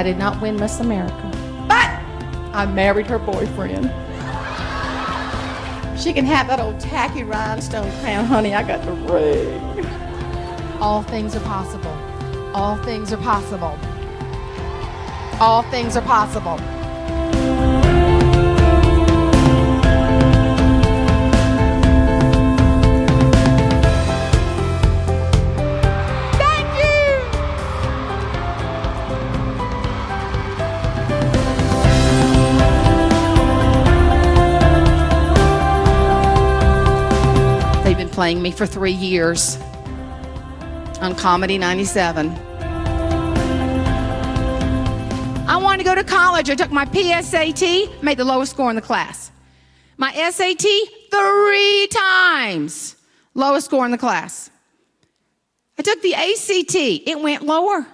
I did not win Miss America, but I married her boyfriend. She can have that old tacky rhinestone crown, honey. I got the ring. All things are possible. All things are possible. All things are possible. They've been playing me for 3 years on Comedy 97. I wanted to go to college. I took my PSAT, made the lowest score in the class. My SAT, 3 times, lowest score in the class. I took the ACT, it went lower.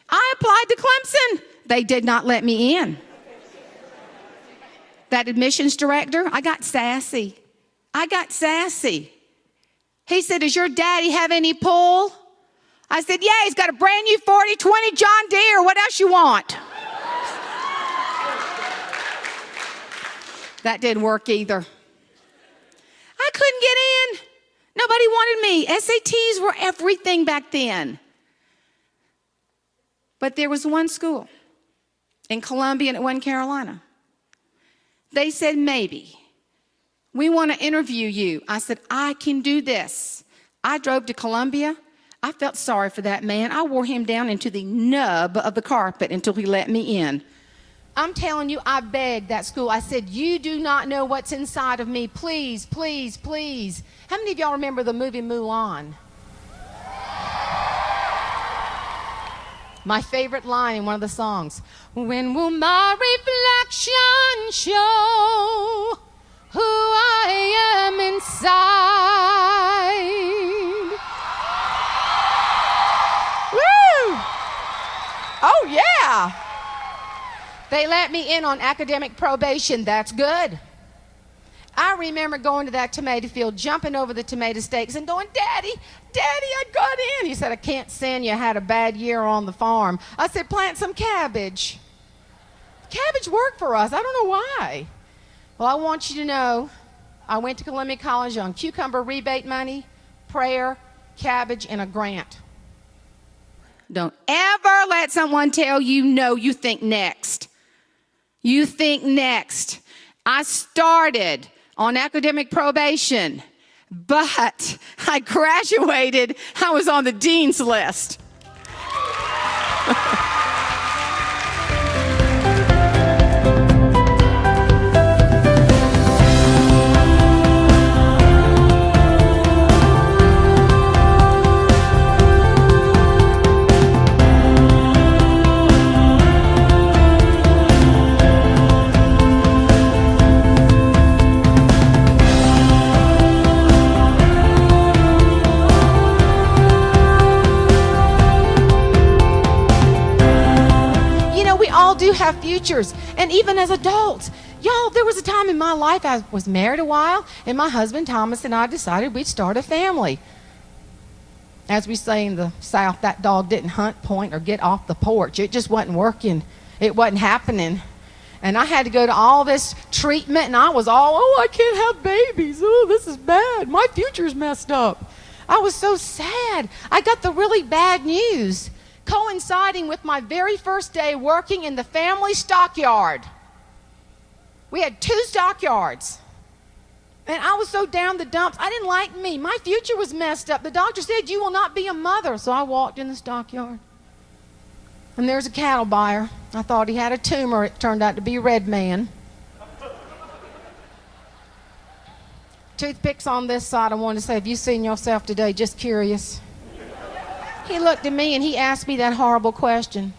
I applied to Clemson. They did not let me in. That admissions director, I got sassy. He said, does your daddy have any pull? I said, yeah, he's got a brand new 40-20 John Deere. What else you want? That didn't work either. I couldn't get in. Nobody wanted me. SATs were everything back then. But there was one school in Columbia and in Carolina. They said, maybe. We want to interview you. I said, I can do this. I drove to Columbia. I felt sorry for that man. I wore him down into the nub of the carpet until he let me in. I'm telling you, I begged that school. I said, you do not know what's inside of me. Please, please, please. How many of y'all remember the movie Mulan? My favorite line in one of the songs. When will my reflection show who I am inside? Woo! Oh, yeah. They let me in on academic probation. That's good. I remember going to that tomato field, jumping over the tomato stakes and going, Daddy, I got in. He said, I can't send you. I had a bad year on the farm. I said, plant some cabbage. Cabbage worked for us. I don't know why. Well, I want you to know, I went to Columbia College on cucumber rebate money, prayer, cabbage, and a grant. Don't ever let someone tell you no, you think next. You think next. I started on academic probation, but I graduated. I was on the dean's list. Do have futures, and even as adults, y'all, there was a time in my life I was married a while, and my husband Thomas and I decided we'd start a family. As we say in the South, that dog didn't hunt, point, or get off the porch. It just wasn't working. It wasn't happening. And I had to go to all this treatment, and I was all, oh, I can't have babies. Oh, this is bad. My future's messed up. I was so sad. I got the really bad news coinciding with my very first day working in the family stockyard. We had 2 stockyards. And I was so down the dumps. I didn't like me. My future was messed up. The doctor said, you will not be a mother. So I walked in the stockyard. And there's a cattle buyer. I thought he had a tumor. It turned out to be Red Man. Toothpicks on this side. I wanted to say, have you seen yourself today? Just curious. He looked at me and he asked me that horrible question.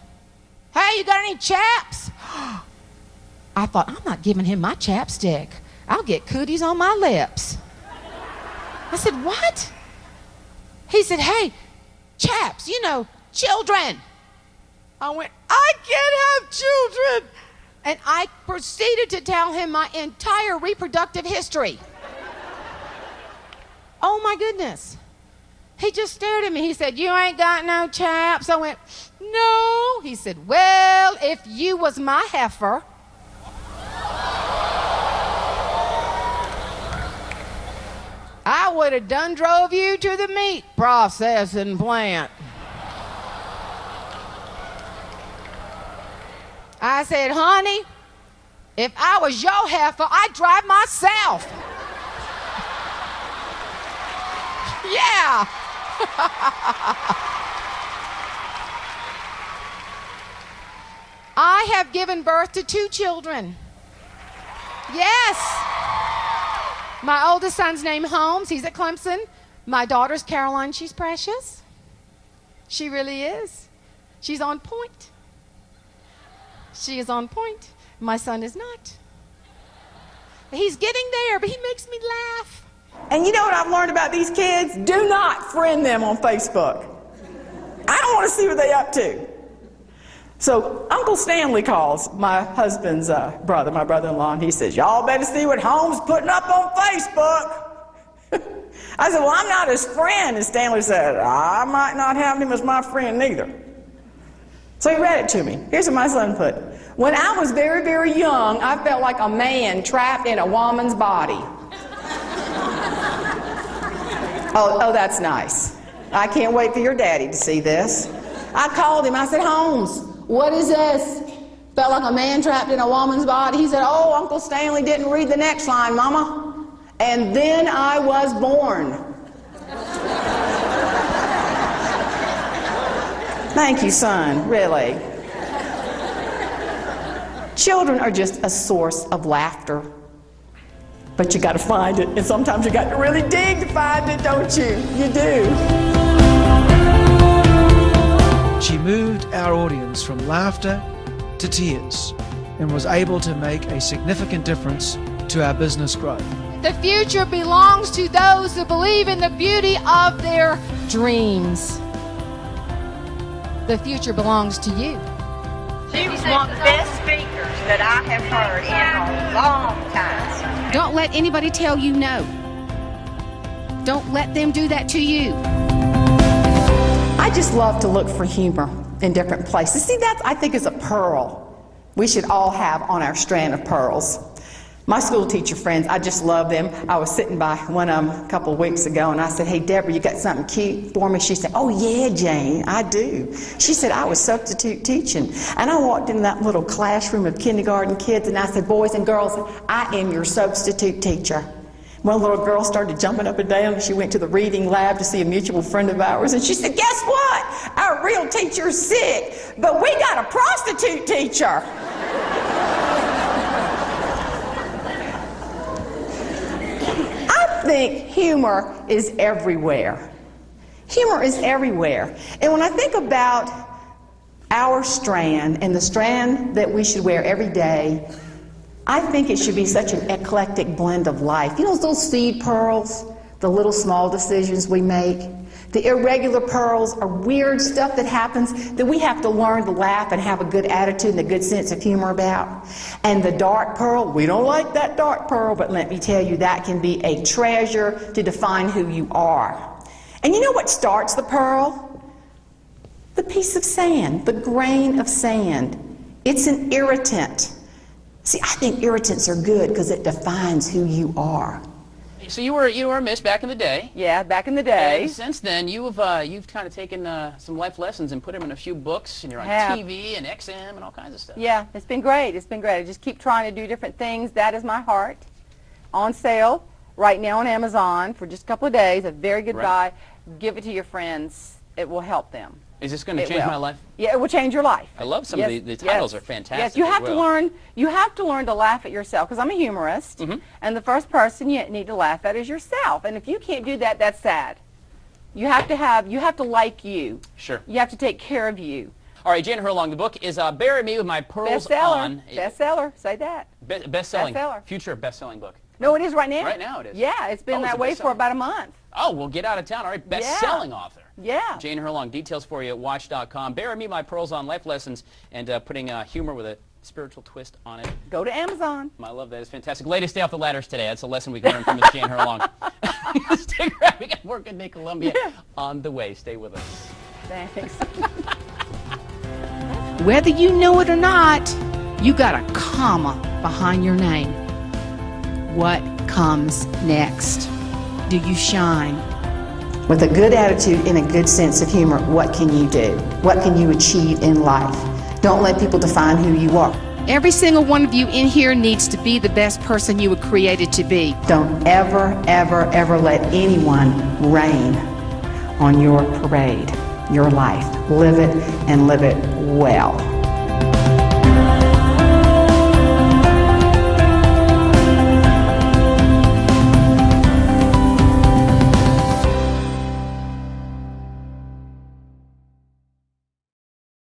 Hey, you got any chaps? I thought, I'm not giving him my chapstick. I'll get cooties on my lips. I said, what? He said, hey, chaps, you know, children. I went, I can't have children. And I proceeded to tell him my entire reproductive history. Oh my goodness. He just stared at me. He said, you ain't got no chaps. I went, no. He said, well, if you was my heifer, I would have done drove you to the meat processing plant. I said, honey, if I was your heifer, I'd drive myself. Yeah. I have given birth to 2 children. Yes. My oldest son's named Holmes. He's at Clemson. My daughter's Caroline. She's precious. She really is. She's on point. She is on point. My son is not. He's getting there, but he makes me laugh. And you know what I've learned about these kids? Do not friend them on Facebook. I don't want to see what they're up to. So Uncle Stanley calls my husband's brother, my brother-in-law, and he says, y'all better see what Holmes putting up on Facebook. I said, well, I'm not his friend. And Stanley said, I might not have him as my friend neither. So he read it to me. Here's what my son put. When I was very, very young, I felt like a man trapped in a woman's body. Oh, that's nice. I can't wait for your daddy to see this. I called him. I said, Holmes, what is this? Felt like a man trapped in a woman's body. He said, oh, Uncle Stanley didn't read the next line, Mama. And then I was born. Thank you, son, really. Children are just a source of laughter. But you got to find it, and sometimes you got to really dig to find it, don't you? You do. She moved our audience from laughter to tears and was able to make a significant difference to our business growth. The future belongs to those who believe in the beauty of their dreams. The future belongs to you. She was one of the best speakers that I have heard in a long time. Don't let anybody tell you no. Don't let them do that to you. I just love to look for humor in different places. See, that I think is a pearl we should all have on our strand of pearls. My school teacher friends, I just love them. I was sitting by one of them a couple of weeks ago, and I said, hey, Deborah, you got something cute for me? She said, oh, yeah, Jane, I do. She said, I was substitute teaching. And I walked in that little classroom of kindergarten kids, and I said, boys and girls, I am your substitute teacher. One little girl started jumping up and down, and she went to the reading lab to see a mutual friend of ours, and she said, guess what? Our real teacher's sick, but we got a prostitute teacher. I think humor is everywhere. Humor is everywhere. And when I think about our strand and the strand that we should wear every day, I think it should be such an eclectic blend of life. You know those seed pearls, the little small decisions we make? The irregular pearls are weird stuff that happens that we have to learn to laugh and have a good attitude and a good sense of humor about. And the dark pearl, we don't like that dark pearl, but let me tell you, that can be a treasure to define who you are. And you know what starts the pearl? The piece of sand, the grain of sand. It's an irritant. See, I think irritants are good because it defines who you are. So you were a miss back in the day. Yeah, back in the day. And since then, you've kind of taken some life lessons and put them in a few books, and you're on TV and XM and all kinds of stuff. Yeah, it's been great. It's been great. I just keep trying to do different things. That is my heart. On sale right now on Amazon for just a couple of days. A very good buy. Give it to your friends. It will help them. Is this going to change my life? Yeah, it will change your life. I love some of the titles are fantastic. Yes, you have to learn. You have to learn to laugh at yourself, because I'm a humorist, and the first person you need to laugh at is yourself. And if you can't do that, that's sad. You have to like you. Sure. You have to take care of you. All right, Jane Herlong, the book is Bury Me with My Pearls Bestseller. On. Bestseller. Say that. Bestselling. Bestseller. Future best-selling book. No, it is right now. Right now it is. Yeah, it's been that way for about a month. Oh, well, get out of town. All right, best-selling author. Yeah. Jane Herlong, details for you at watch.com. Bury Me, My Pearls On, life lessons, and putting humor with a spiritual twist on it. Go to Amazon. I love that. It's fantastic. Ladies, stay off the ladders today. That's a lesson we can learn from Miss Jane Herlong. Stick around. We got more Good Day Columbia on the way. Stay with us. Thanks. Whether you know it or not, you got a comma behind your name. What comes next? Do you shine? With a good attitude and a good sense of humor, what can you do? What can you achieve in life? Don't let people define who you are. Every single one of you in here needs to be the best person you were created to be. Don't ever, ever, ever let anyone rain on your parade, your life. Live it and live it well.